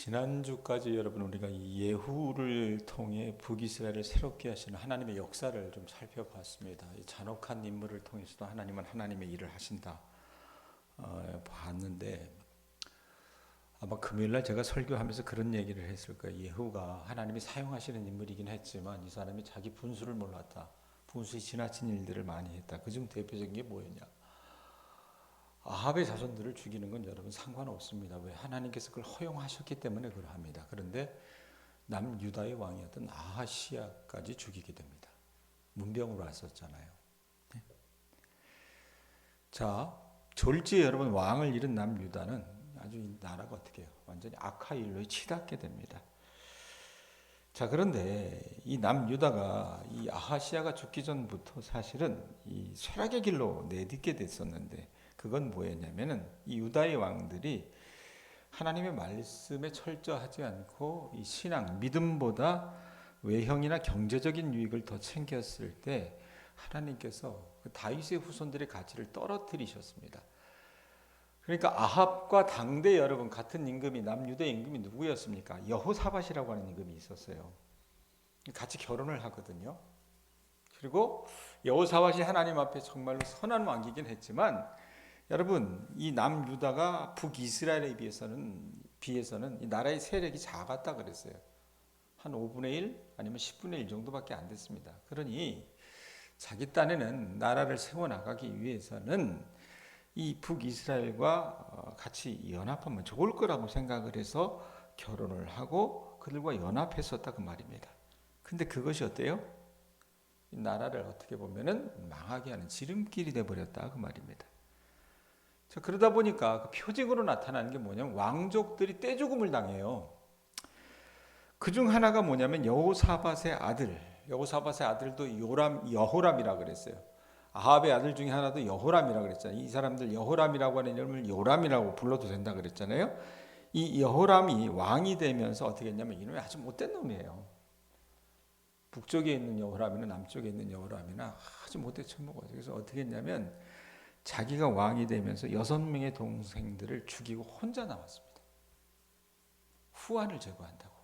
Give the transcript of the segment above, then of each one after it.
지난주까지 여러분 우리가 이 예후를 통해 북이스라엘을 새롭게 하시는 하나님의 역사를 좀 살펴봤습니다. 이 잔혹한 인물을 통해서도 하나님은 하나님의 일을 하신다 봤는데, 아마 금요일날 제가 설교하면서 그런 얘기를 했을 거예요. 예후가 하나님이 사용하시는 인물이긴 했지만 이 사람이 자기 분수를 몰랐다. 분수에 지나친 일들을 많이 했다. 그중 대표적인 게 뭐였냐? 아합의 자손들을 죽이는 건 여러분 상관없습니다. 왜? 하나님께서 그걸 허용하셨기 때문에 그러합니다. 그런데 남유다의 왕이었던 아하시아까지 죽이게 됩니다. 문병으로 왔었잖아요. 네? 자, 졸지에 여러분 왕을 잃은 남유다는 아주 이 나라가 어떻게 해요? 완전히 악화일로에 치닫게 됩니다. 자, 그런데 이 남유다가 이 아하시아가 죽기 전부터 사실은 이 쇠락의 길로 내딛게 됐었는데, 그건 뭐였냐면은 이 유다의 왕들이 하나님의 말씀에 철저하지 않고 이 신앙, 믿음보다 외형이나 경제적인 유익을 더 챙겼을 때 하나님께서 그 다윗의 후손들의 가치를 떨어뜨리셨습니다. 그러니까 아합과 당대 여러분 같은 임금이, 남유대 임금이 누구였습니까? 여호사밧이라고 하는 임금이 있었어요. 같이 결혼을 하거든요. 그리고 여호사밧이 하나님 앞에 정말로 선한 왕이긴 했지만, 여러분 이 남유다가 북이스라엘에 비해서는 이 나라의 세력이 작았다 그랬어요. 한 5분의 1 아니면 10분의 1 정도밖에 안 됐습니다. 그러니 자기 딴에는 나라를 세워나가기 위해서는 이 북이스라엘과 같이 연합하면 좋을 거라고 생각을 해서 결혼을 하고 그들과 연합했었다 그 말입니다. 근데 그것이 어때요? 이 나라를 어떻게 보면은 망하게 하는 지름길이 돼버렸다 그 말입니다. 자, 그러다 보니까 그 표징으로 나타나는 게 뭐냐면 왕족들이 떼죽음을 당해요. 그중 하나가 뭐냐면 여호사밧의 아들, 여호사밧의 아들도 여호람이라 그랬어요. 아합의 아들 중에 하나도 여호람이라 그랬잖아요. 이 사람들 여호람이라고 하는 이름을 요람이라고 불러도 된다 그랬잖아요. 이 여호람이 왕이 되면서 어떻게 했냐면 이놈이 아주 못된 놈이에요. 북쪽에 있는 여호람이나 남쪽에 있는 여호람이나 아주 못된 천모가. 그래서 어떻게 했냐면 자기가 왕이 되면서 6명의 동생들을 죽이고 혼자 남았습니다. 후환을 제거한다고.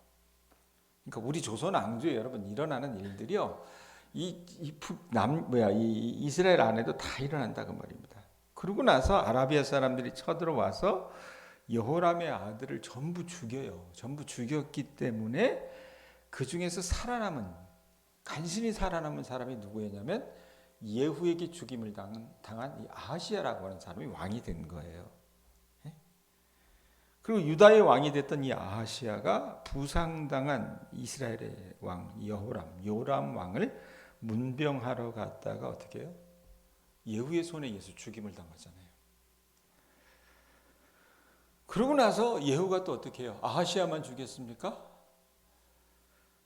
그러니까 우리 조선 왕조에 여러분 일어나는 일들이요, 이 이스라엘 안에도 다 일어난다 그 말입니다. 그러고 나서 아라비아 사람들이 쳐들어와서 여호람의 아들을 전부 죽여요. 전부 죽였기 때문에 그 중에서 간신히 살아남은 사람이 누구였냐면 예후에게 죽임을 당한 이 아하시아라고 하는 사람이 왕이 된 거예요. 그리고 유다의 왕이 됐던 이 아하시아가 부상당한 이스라엘의 왕 요람 왕을 문병하러 갔다가 어떻게 해요? 예후의 손에 의해서 죽임을 당하잖아요. 그러고 나서 예후가 또 어떻게 해요? 아하시아만 죽였습니까?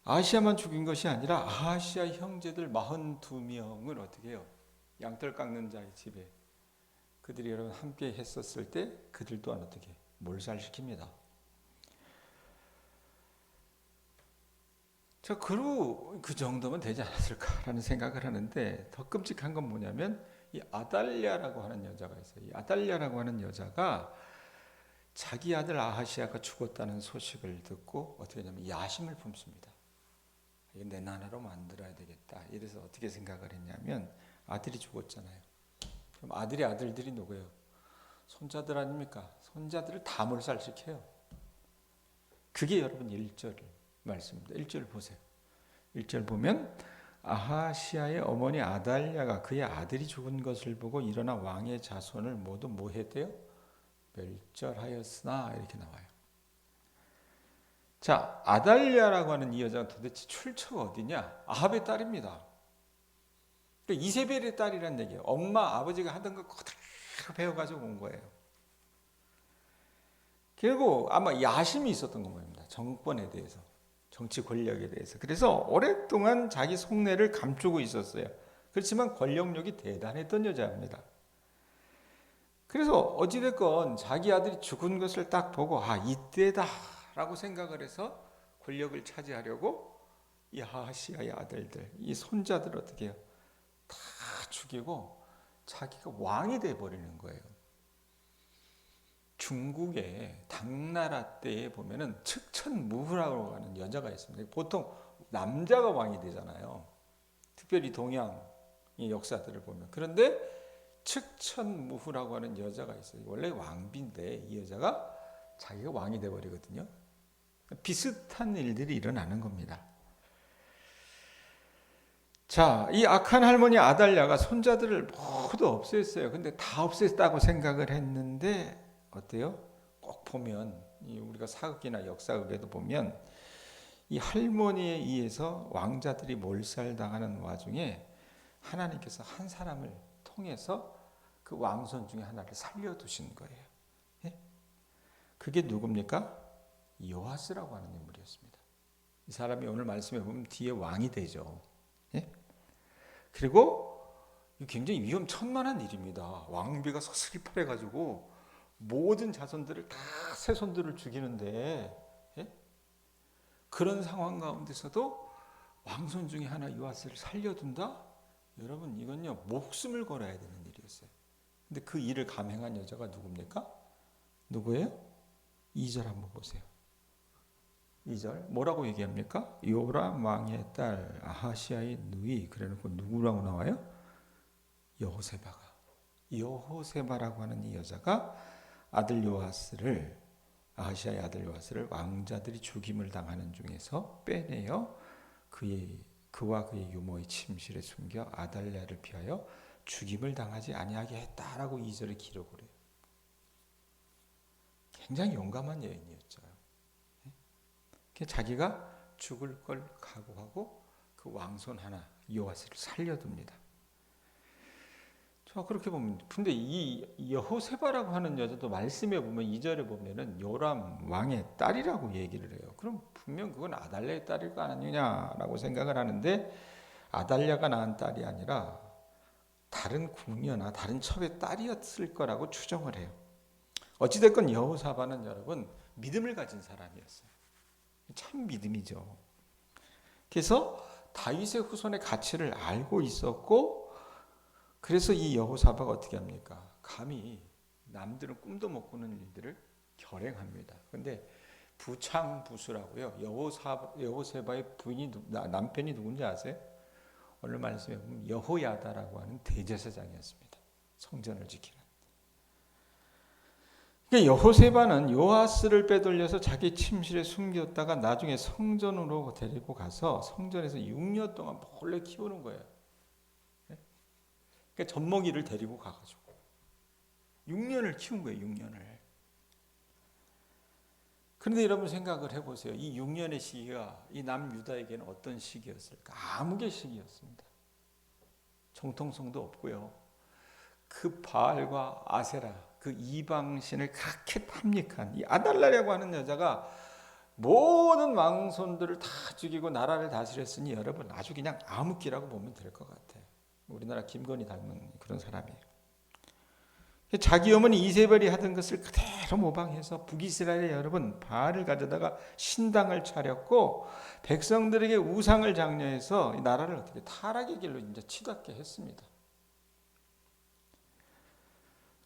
아하시아만 죽인 것이 아니라 아하시아 형제들 42명을 어떻게 해요? 양털 깎는 자의 집에 그들이 여러분 함께 했었을 때 그들 또한 어떻게 몰살시킵니다. 자, 그리고 그 정도면 되지 않았을까라는 생각을 하는데, 더 끔찍한 건 뭐냐면 이 아달랴라고 하는 여자가 있어요. 이 아달랴라고 하는 여자가 자기 아들 아하시아가 죽었다는 소식을 듣고 어떻게 하냐면 야심을 품습니다. 이거 내 나라로 만들어야 되겠다. 이래서 어떻게 생각을 했냐면, 아들이 죽었잖아요. 그럼 아들들이 누구예요? 손자들 아닙니까? 손자들을 다 몰살시켜요. 그게 여러분 1절 말씀입니다. 1절 보세요. 1절 보면 아하시아의 어머니 아달랴가 그의 아들이 죽은 것을 보고 일어나 왕의 자손을 모두 뭐 했대요? 멸절하였으나 이렇게 나와요. 자, 아달랴라고 하는 이 여자가 도대체 출처가 어디냐? 아합의 딸입니다. 그러니까 이세벨의 딸이란 얘기예요. 엄마, 아버지가 하던 거 그대로 배워가지고 온 거예요. 결국 아마 야심이 있었던 겁니다. 정권에 대해서, 정치 권력에 대해서. 그래서 오랫동안 자기 속내를 감추고 있었어요. 그렇지만 권력력이 대단했던 여자입니다. 그래서 어찌됐건 자기 아들이 죽은 것을 딱 보고 이때다 라고 생각을 해서 권력을 차지하려고 이 아하시아의 아들들, 이 손자들 어떻게 해요? 다 죽이고 자기가 왕이 돼버리는 거예요. 중국의 당나라 때에 보면은 측천무후라고 하는 여자가 있습니다. 보통 남자가 왕이 되잖아요. 특별히 동양의 역사들을 보면. 그런데 측천무후라고 하는 여자가 있어요. 원래 왕비인데 이 여자가 자기가 왕이 돼버리거든요. 비슷한 일들이 일어나는 겁니다. 자, 이 악한 할머니 아달랴가 손자들을 모두 없앴어요. 근데 다 없앴다고 생각을 했는데 어때요? 꼭 보면 우리가 사극이나 역사극에도 보면 이 할머니에 의해서 왕자들이 몰살당하는 와중에 하나님께서 한 사람을 통해서 그 왕손 중에 하나를 살려두신 거예요. 예? 그게 누굽니까? 요아스라고 하는 인물이었습니다. 이 사람이 오늘 말씀해 보면 뒤에 왕이 되죠. 예? 그리고 굉장히 위험천만한 일입니다. 왕비가 서슬퍼해가지고 모든 자손들을 다 새손들을 죽이는데, 예? 그런 상황 가운데서도 왕손 중에 하나 요아스를 살려둔다? 여러분 이건요 목숨을 걸어야 되는 일이었어요. 근데 그 일을 감행한 여자가 누굽니까? 누구예요? 2절 한번 보세요. 2절 뭐라고 얘기합니까? 요람 왕의 딸 아하시아의 누이, 그래놓고 누구라고 나와요? 여호세바가. 여호세바라고 하는 이 여자가 아들 요아스를, 아하시아의 아들 요아스를 왕자들이 죽임을 당하는 중에서 빼내어 그와 그의 유모의 침실에 숨겨 아달랴를 피하여 죽임을 당하지 아니하게 했다라고 2절에 기록을 해요. 굉장히 용감한 여인이었죠. 자기가 죽을 걸 각오하고 그 왕손 하나 요아스를 살려둡니다. 자, 그렇게 보면, 근데 이 여호세바라고 하는 여자도 말씀에 보면 2절에 보면은 요람 왕의 딸이라고 얘기를 해요. 그럼 분명 그건 아달랴의 딸일 거 아니냐라고 생각을 하는데, 아달랴가 낳은 딸이 아니라 다른 궁녀나 다른 첩의 딸이었을 거라고 추정을 해요. 어찌됐건 여호사바는 여러분 믿음을 가진 사람이었어요. 참 믿음이죠. 그래서 다윗의 후손의 가치를 알고 있었고, 그래서 이 여호사바가 어떻게 합니까? 감히 남들은 꿈도 못 꾸는 일들을 결행합니다. 그런데 부창부수라고요. 여호세바의 남편이 누군지 아세요? 오늘 말씀에 보면 여호야다라고 하는 대제사장이었습니다. 성전을 지키는. 그러니까 여호세바는 요아스를 빼돌려서 자기 침실에 숨겼다가 나중에 성전으로 데리고 가서 성전에서 6년 동안 몰래 키우는 거예요. 그러니까 젖먹이를 데리고 가가지고 6년을 키운 거예요. 6년을. 그런데 여러분 생각을 해보세요. 이 6년의 시기가 이 남유다에게는 어떤 시기였을까? 암흑의 시기였습니다. 정통성도 없고요. 그 바알과 아세라, 그 이방신을 그렇게 탐닉한 이 아달랴라고 하는 여자가 모든 왕손들을 다 죽이고 나라를 다스렸으니 여러분 아주 그냥 암흑기라고 보면 될 것 같아요. 우리나라 김건희 닮은 그런 사람이에요. 자기 어머니 이세벨이 하던 것을 그대로 모방해서 북이스라엘에 여러분 바알을 가져다가 신당을 차렸고 백성들에게 우상을 장려해서 이 나라를 어떻게 타락의 길로 이제 치닫게 했습니다.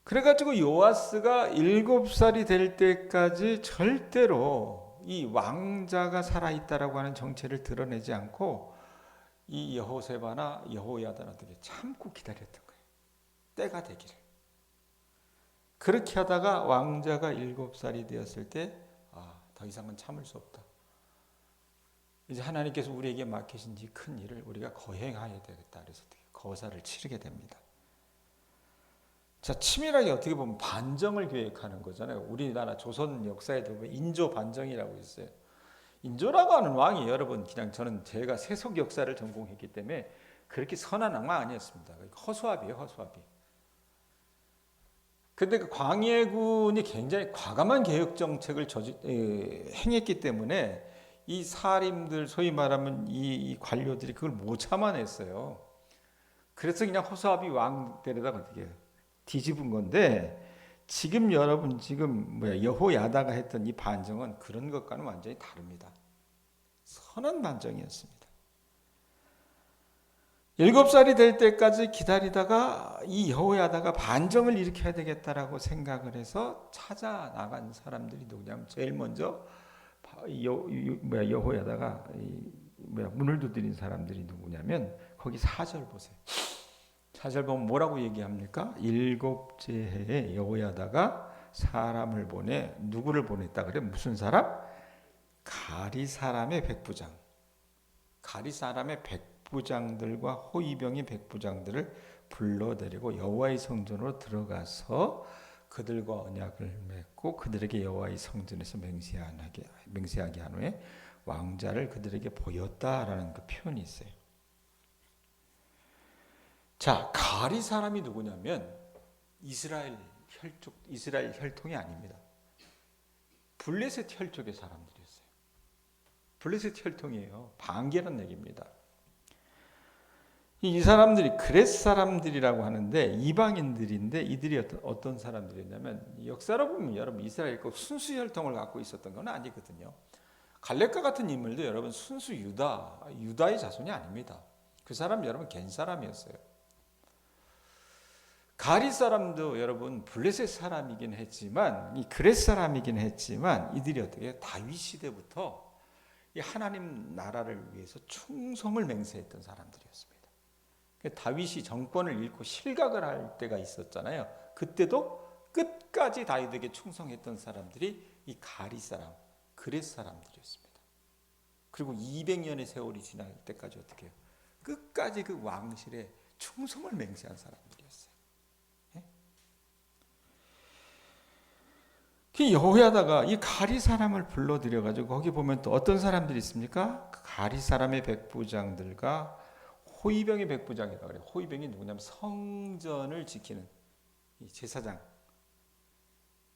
그래가지고 요아스가 7살이 될 때까지 절대로 이 왕자가 살아있다라고 하는 정체를 드러내지 않고 이 여호세바나 여호야다나 어떻게 참고 기다렸던 거예요. 때가 되기를. 그렇게 하다가 왕자가 7살이 되었을 때 더 이상은 참을 수 없다. 이제 하나님께서 우리에게 맡기신 이 큰 일을 우리가 거행해야 되겠다. 그래서 거사를 치르게 됩니다. 자, 치밀하게 어떻게 보면 반정을 계획하는 거잖아요. 우리나라 조선 역사에도 보면 인조 반정이라고 있어요. 인조라고 하는 왕이 여러분 그냥 제가 세속 역사를 전공했기 때문에 그렇게 선한 왕 아니었습니다. 허수아비예요, 허수아비. 근데 그 광해군이 굉장히 과감한 개혁 정책을 행했기 때문에 이 사림들, 소위 말하면 이 관료들이 그걸 못 참아냈어요. 그래서 그냥 허수아비 왕 데려다가 어떻게 해요? 뒤집은 건데, 지금 여러분 여호야다가 했던 이 반정은 그런 것과는 완전히 다릅니다. 선한 반정이었습니다. 7살이 될 때까지 기다리다가 이 여호야다가 반정을 일으켜야 되겠다라고 생각을 해서 찾아 나간 사람들이 누구냐면 제일 먼저 여호야다가 문을 두드린 사람들이 누구냐면 거기 4절 보세요. 4절 보면 뭐라고 얘기합니까? 7째 해에 여호야다가 사람을 보내 누구를 보냈다 그래? 무슨 사람? 가리 사람의 백부장. 가리 사람의 백부장들과 호위병의 백부장들을 불러내리고 여호와의 성전으로 들어가서 그들과 언약을 맺고 그들에게 여호와의 성전에서 맹세하게 한 후에 왕자를 그들에게 보였다라는 그 표현이 있어요. 자, 가리 사람이 누구냐면 이스라엘 혈통이 아닙니다. 블레셋 혈족의 사람들이었어요. 블레셋 혈통이에요. 반개란 얘기입니다. 이 사람들이 그렛 사람들이라고 하는데 이방인들인데 이들이 어떤 사람들이었냐면 역사로 보면 여러분 이스라엘 순수 혈통을 갖고 있었던 건 아니거든요. 갈렙과 같은 인물도 여러분 순수 유다의 자손이 아닙니다. 그 사람 여러분 겐 사람이었어요. 가리 사람도 여러분 블레셋 사람이긴 했지만 이 그렛 사람이긴 했지만 이들이 어떻게 다윗 시대부터 이 하나님 나라를 위해서 충성을 맹세했던 사람들이었습니다. 다윗이 정권을 잃고 실각을 할 때가 있었잖아요. 그때도 끝까지 다윗에게 충성했던 사람들이 이 가리 사람, 그렛 사람들이었습니다. 그리고 200년의 세월이 지날 때까지 어떻게 해요? 끝까지 그 왕실에 충성을 맹세한 사람들이었어요. 그 여호야다가 이 가리 사람을 불러들여가지고 거기 보면 또 어떤 사람들이 있습니까? 가리 사람의 백부장들과 호위병의 백부장이라고 그래요. 호위병이 누구냐면 성전을 지키는 이 제사장.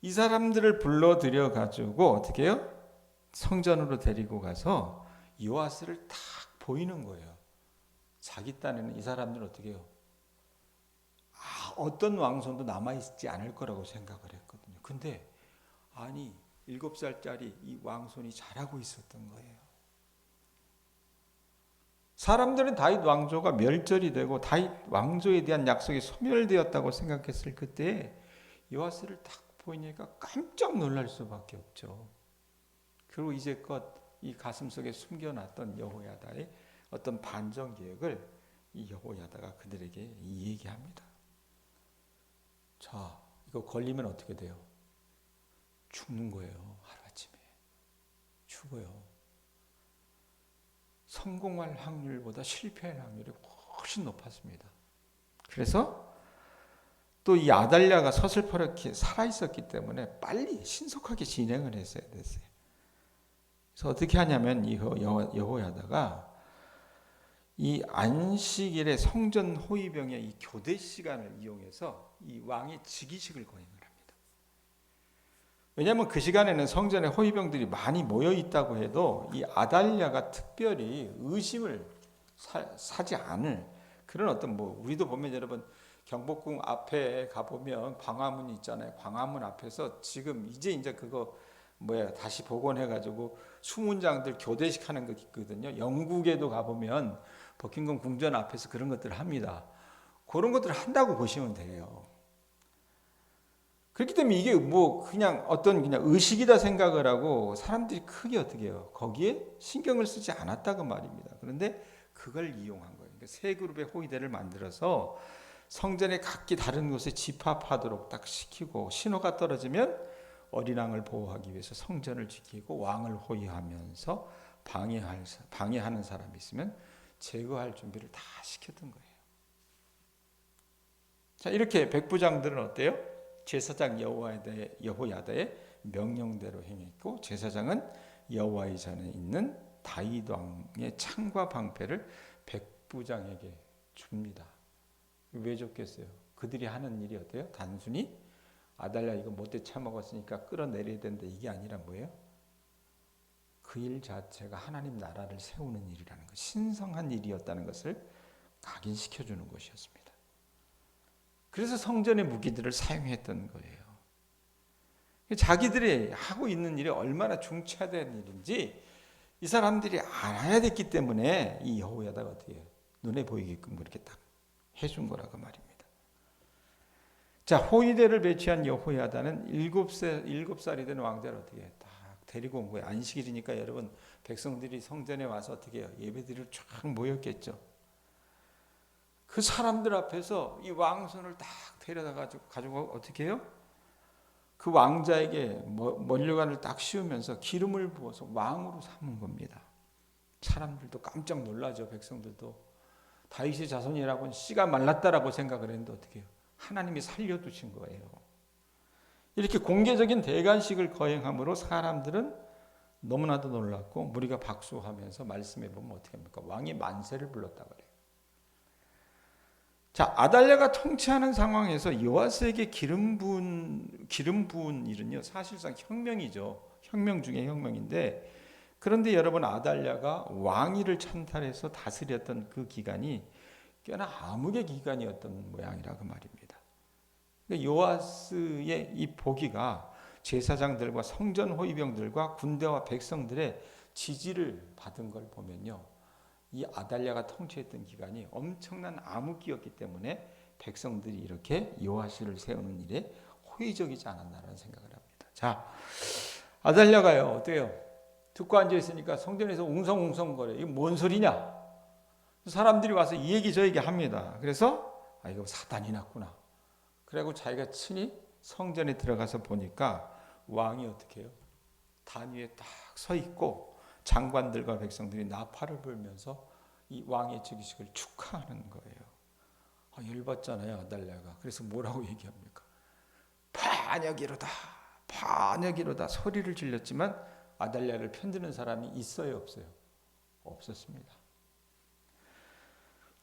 이 사람들을 불러들여 가지고 어떻게 해요? 성전으로 데리고 가서 요아스를 딱 보이는 거예요. 자기 딴에는 이 사람들은 어떻게 해요? 어떤 왕손도 남아있지 않을 거라고 생각을 했거든요. 근데 아니 7살짜리 이 왕손이 자라고 있었던 거예요. 사람들은 다윗 왕조가 멸절이 되고 다윗 왕조에 대한 약속이 소멸되었다고 생각했을 그때 요아스를 딱 보이니까 깜짝 놀랄 수밖에 없죠. 그리고 이제껏 이 가슴속에 숨겨놨던 여호야다의 어떤 반정 계획을 이 여호야다가 그들에게 얘기합니다. 자, 이거 걸리면 어떻게 돼요? 죽는 거예요. 하루아침에 죽어요. 성공할 확률보다 실패할 확률이 훨씬 높았습니다. 그래서 또 이 아달랴가 서슬퍼렇게 살아있었기 때문에 빨리 신속하게 진행을 했어야 됐어요. 그래서 어떻게 하냐면 이 여호야다가 이 안식일의 성전 호위병의 이 교대 시간을 이용해서 이 왕의 즉위식을 거행을 합니다. 왜냐하면 그 시간에는 성전에 호위병들이 많이 모여 있다고 해도 이 아달랴가 특별히 의심을 사지 않을 그런 어떤 우리도 보면 여러분 경복궁 앞에 가보면 광화문이 있잖아요. 광화문 앞에서 지금 이제 그거 다시 복원해가지고 수문장들 교대식 하는 거 있거든요. 영국에도 가보면 버킹엄 궁전 앞에서 그런 것들을 합니다. 그런 것들을 한다고 보시면 돼요. 그렇기 때문에 이게 그냥 의식이다 생각을 하고 사람들이 크게 어떻게 해요? 거기에 신경을 쓰지 않았다고 말입니다. 그런데 그걸 이용한 거예요. 그러니까 세 그룹의 호위대를 만들어서 성전의 각기 다른 곳에 집합하도록 딱 시키고 신호가 떨어지면 어린 왕을 보호하기 위해서 성전을 지키고 왕을 호위하면서 방해하는 사람이 있으면 제거할 준비를 다 시켰던 거예요. 자, 이렇게 백부장들은 어때요? 제사장 여호야다의 명령대로 행했고 제사장은 여호와의 전에 있는 다윗 왕의 창과 방패를 백부장에게 줍니다. 왜 줬겠어요? 그들이 하는 일이 어때요? 단순히 아달랴 이거 못돼 처먹었으니까 끌어내려야 된다 이게 아니라 뭐예요? 그 일 자체가 하나님 나라를 세우는 일이라는 것, 신성한 일이었다는 것을 각인시켜주는 것이었습니다. 그래서 성전의 무기들을 사용했던 거예요. 자기들이 하고 있는 일이 얼마나 중차대한 일인지 이 사람들이 알아야 됐기 때문에 이 여호야다가 어떻게 해요? 눈에 보이게끔 그렇게 딱 해준 거라고 말입니다. 자, 호위대를 배치한 여호야다는 7살이 된 왕자를 어떻게 딱 데리고 온 거예요. 안식일이니까 여러분 백성들이 성전에 와서 어떻게 해요? 예배드리러 쫙 모였겠죠. 그 사람들 앞에서 이 왕손을 딱 데려다 가지고 어떻게 해요? 그 왕자에게 면류관을 딱 씌우면서 기름을 부어서 왕으로 삼은 겁니다. 사람들도 깜짝 놀라죠. 백성들도 다윗의 자손이라고는 씨가 말랐다라고 생각을 했는데 어떻게 해요? 하나님이 살려두신 거예요. 이렇게 공개적인 대관식을 거행함으로 사람들은 너무나도 놀랐고 무리가 박수하면서 말씀해 보면 어떻게 합니까? 왕이 만세를 불렀다 그래요. 자, 아달랴가 통치하는 상황에서 요아스에게 기름 부은 일은요, 사실상 혁명이죠. 혁명 중에 혁명인데, 그런데 여러분 아달랴가 왕위를 찬탈해서 다스렸던 그 기간이 꽤나 암흑의 기간이었던 모양이라고 말입니다. 요아스의 이 보기가 제사장들과 성전 호위병들과 군대와 백성들의 지지를 받은 걸 보면요, 이 아달랴가 통치했던 기간이 엄청난 암흑기였기 때문에 백성들이 이렇게 요아스를 세우는 일에 호의적이지 않았나라는 생각을 합니다. 자, 아달랴가요 어때요? 듣고 앉아 있으니까 성전에서 웅성웅성거려. 이거 뭔 소리냐? 사람들이 와서 이 얘기 저 얘기 합니다. 그래서 이거 사단이 났구나. 그리고 자기가 친히 성전에 들어가서 보니까 왕이 어떻게 해요? 단 위에 딱 서 있고 장관들과 백성들이 나팔을 불면서 이 왕의 즉위식을 축하하는 거예요. 열받잖아요, 아달랴가. 그래서 뭐라고 얘기합니까? 반역이로다, 반역이로다 소리를 질렀지만 아달랴를 편드는 사람이 있어요, 없어요? 없었습니다.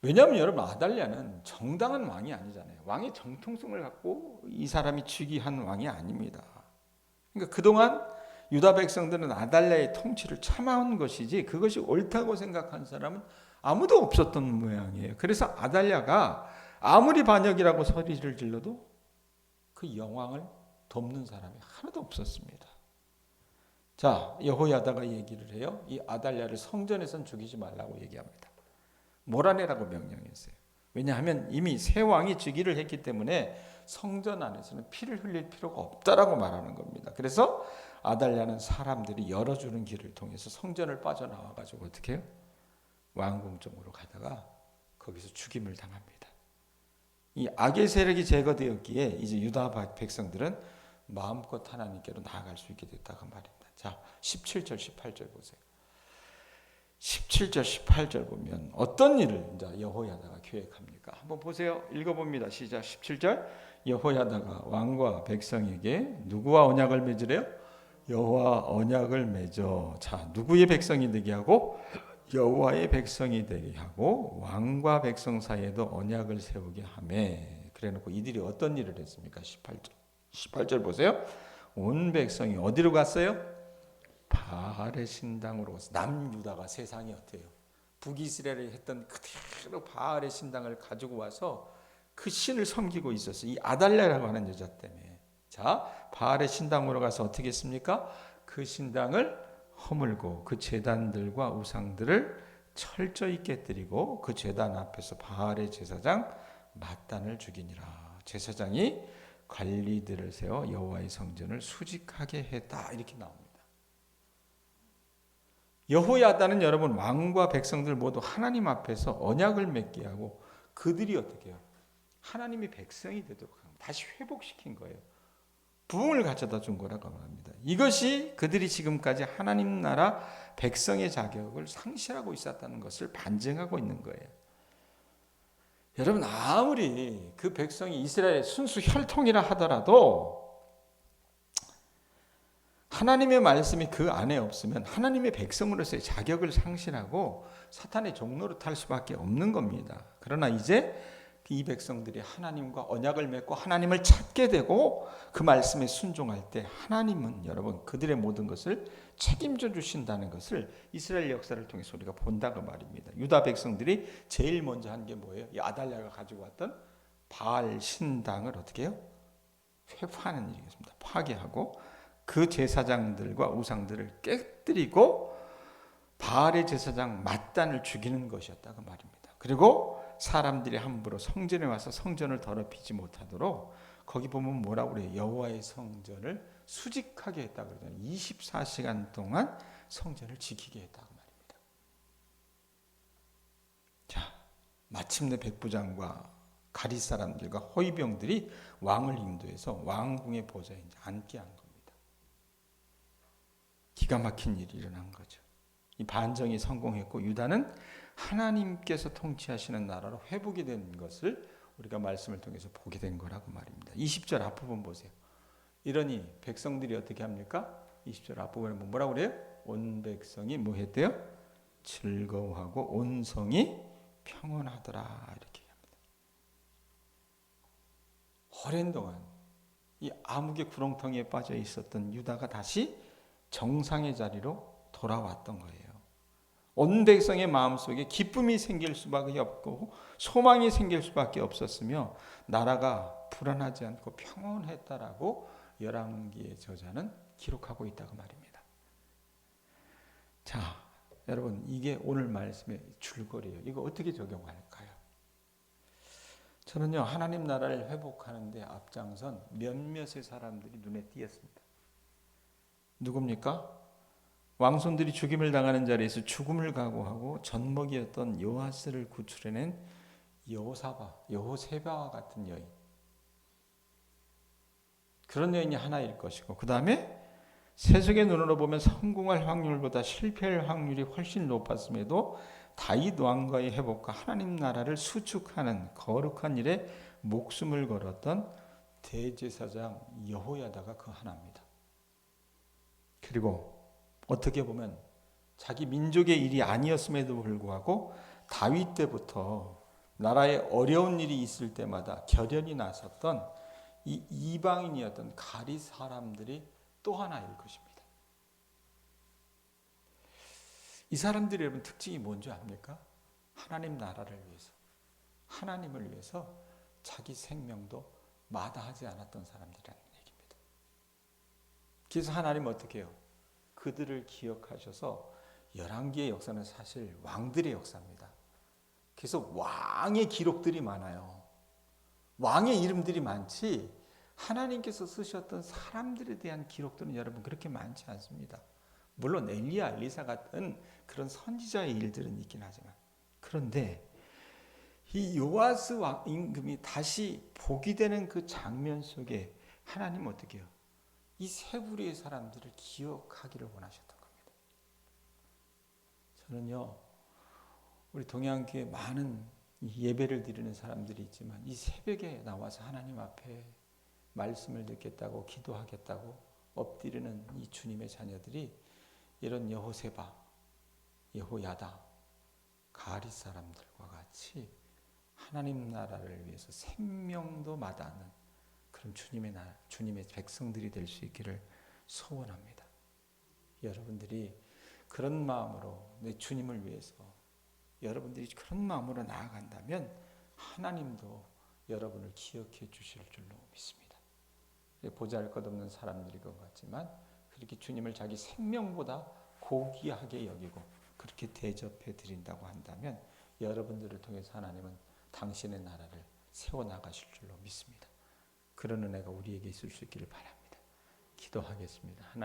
왜냐하면 여러분 아달랴는 정당한 왕이 아니잖아요. 왕의 정통성을 갖고 이 사람이 즉위한 왕이 아닙니다. 그러니까 그동안 유다 백성들은 아달랴의 통치를 참아온 것이지 그것이 옳다고 생각한 사람은 아무도 없었던 모양이에요. 그래서 아달랴가 아무리 반역이라고 소리를 질러도 그 영왕을 돕는 사람이 하나도 없었습니다. 자, 여호야다가 얘기를 해요. 이 아달랴를 성전에선 죽이지 말라고 얘기합니다. 몰아내라고 명령했어요. 왜냐하면 이미 새 왕이 즉위를 했기 때문에 성전 안에서는 피를 흘릴 필요가 없다라고 말하는 겁니다. 그래서 아달랴는 사람들이 열어주는 길을 통해서 성전을 빠져나와가지고 어떻게 해요? 왕궁 쪽으로 가다가 거기서 죽임을 당합니다. 이 악의 세력이 제거되었기에 이제 유다 백성들은 마음껏 하나님께로 나아갈 수 있게 됐다고 말입니다. 자, 17절 18절 보세요. 17절 18절 보면 어떤 일을 이제 여호야다가 계획합니까? 한번 보세요. 읽어봅니다. 시작. 17절 여호야다가 왕과 백성에게 누구와 언약을 맺으래요? 여호와 언약을 맺어. 자, 누구의 백성이 되게 하고 여호와의 백성이 되게 하고 왕과 백성 사이에도 언약을 세우게 하매. 그래놓고 이들이 어떤 일을 했습니까? 18절 보세요. 온 백성이 어디로 갔어요? 바알의 신당으로 가서 남유다가 세상이 어때요? 북이스라엘이 했던 그대로 바알의 신당을 가지고 와서 그 신을 섬기고 있었어요. 이 아달랴라고 하는 여자 때문에. 자, 바알의 신당으로 가서 어떻게 했습니까? 그 신당을 허물고 그 제단들과 우상들을 철저히 깨뜨리고 그 제단 앞에서 바알의 제사장 맏단을 죽이니라. 제사장이 관리들을 세워 여호와의 성전을 수직하게 했다. 이렇게 나옵니다. 여호야다는 여러분 왕과 백성들 모두 하나님 앞에서 언약을 맺게 하고 그들이 어떻게 해요? 하나님의 백성이 되도록 다시 회복시킨 거예요. 부흥을 가져다 준 거라고 합니다. 이것이 그들이 지금까지 하나님 나라 백성의 자격을 상실하고 있었다는 것을 반증하고 있는 거예요. 여러분 아무리 그 백성이 이스라엘의 순수 혈통이라 하더라도 하나님의 말씀이 그 안에 없으면 하나님의 백성으로서의 자격을 상실하고 사탄의 종로로 탈 수밖에 없는 겁니다. 그러나 이제 이 백성들이 하나님과 언약을 맺고 하나님을 찾게 되고 그 말씀에 순종할 때 하나님은 여러분 그들의 모든 것을 책임져 주신다는 것을 이스라엘 역사를 통해서 우리가 본다고 말입니다. 유다 백성들이 제일 먼저 한 게 뭐예요? 이 아달랴가 가지고 왔던 바알 신당을 어떻게 해요? 회파하는 일이겠습니다. 파괴하고 그 제사장들과 우상들을 깨뜨리고 바알의 제사장 맏단을 죽이는 것이었다고 말입니다. 그리고 사람들이 함부로 성전에 와서 성전을 더럽히지 못하도록 거기 보면 뭐라고 그래요? 여호와의 성전을 수직하게 했다 그러잖아요. 24시간 동안 성전을 지키게 했다고 말입니다. 자, 마침내 백부장과 가리 사람들과 호위병들이 왕을 인도해서 왕궁의 보좌에 앉게 한 겁니다. 기가 막힌 일이 일어난 거죠. 이 반정이 성공했고 유다는 하나님께서 통치하시는 나라로 회복이 된 것을 우리가 말씀을 통해서 보게 된 거라고 말입니다. 20절 앞부분 보세요. 이러니 백성들이 어떻게 합니까? 20절 앞부분에 뭐라고 그래요? 온 백성이 뭐 했대요? 즐거워하고 온 성이 평온하더라 이렇게 합니다. 오랜 동안 이 암흑의 구렁텅이에 빠져 있었던 유다가 다시 정상의 자리로 돌아왔던 거예요. 온 백성의 마음속에 기쁨이 생길 수밖에 없고 소망이 생길 수밖에 없었으며 나라가 불안하지 않고 평온했다라고 열왕기의 저자는 기록하고 있다고 말입니다. 자, 여러분 이게 오늘 말씀의 줄거리예요. 이거 어떻게 적용할까요? 저는요 하나님 나라를 회복하는데 앞장선 몇몇의 사람들이 눈에 띄었습니다. 누굽니까? 왕손들이 죽임을 당하는 자리에서 죽음을 각오하고 젖먹이었던 요아스를 구출해낸 여호세바와 같은 여인. 그런 여인이 하나일 것이고 그 다음에 세속의 눈으로 보면 성공할 확률보다 실패할 확률이 훨씬 높았음에도 다윗 왕과의 회복과 하나님 나라를 수축하는 거룩한 일에 목숨을 걸었던 대제사장 여호야다가 그 하나입니다. 그리고 어떻게 보면 자기 민족의 일이 아니었음에도 불구하고 다윗 때부터 나라에 어려운 일이 있을 때마다 결연히 나섰던 이 이방인이었던 가리 사람들이 또 하나일 것입니다. 이 사람들이 여러분 특징이 뭔지 압니까? 하나님 나라를 위해서, 하나님을 위해서 자기 생명도 마다하지 않았던 사람들이라는 얘기입니다. 그래서 하나님은 어떻게 해요? 그들을 기억하셔서 열왕기의 역사는 사실 왕들의 역사입니다. 그래서 왕의 기록들이 많아요. 왕의 이름들이 많지 하나님께서 쓰셨던 사람들에 대한 기록들은 여러분 그렇게 많지 않습니다. 물론 엘리야, 엘리사 같은 그런 선지자의 일들은 있긴 하지만 그런데 이 요아스 왕 임금이 다시 복이 되는 그 장면 속에 하나님은 어떻게 해요? 이 세 부류의 사람들을 기억하기를 원하셨던 겁니다. 저는요, 우리 동양교회 많은 예배를 드리는 사람들이 있지만 이 새벽에 나와서 하나님 앞에 말씀을 듣겠다고 기도하겠다고 엎드리는 이 주님의 자녀들이 이런 여호세바, 여호야다, 가리 사람들과 같이 하나님 나라를 위해서 생명도 마다하는 그런 주님의 나라, 주님의 백성들이 될 수 있기를 소원합니다. 여러분들이 그런 마음으로 내 주님을 위해서 여러분들이 그런 마음으로 나아간다면 하나님도 여러분을 기억해 주실 줄로 믿습니다. 보잘것없는 사람들일 것 같지만 그렇게 주님을 자기 생명보다 고귀하게 여기고 그렇게 대접해 드린다고 한다면 여러분들을 통해서 하나님은 당신의 나라를 세워나가실 줄로 믿습니다. 그런 은혜가 우리에게 있을 수 있기를 바랍니다. 기도하겠습니다. 하나님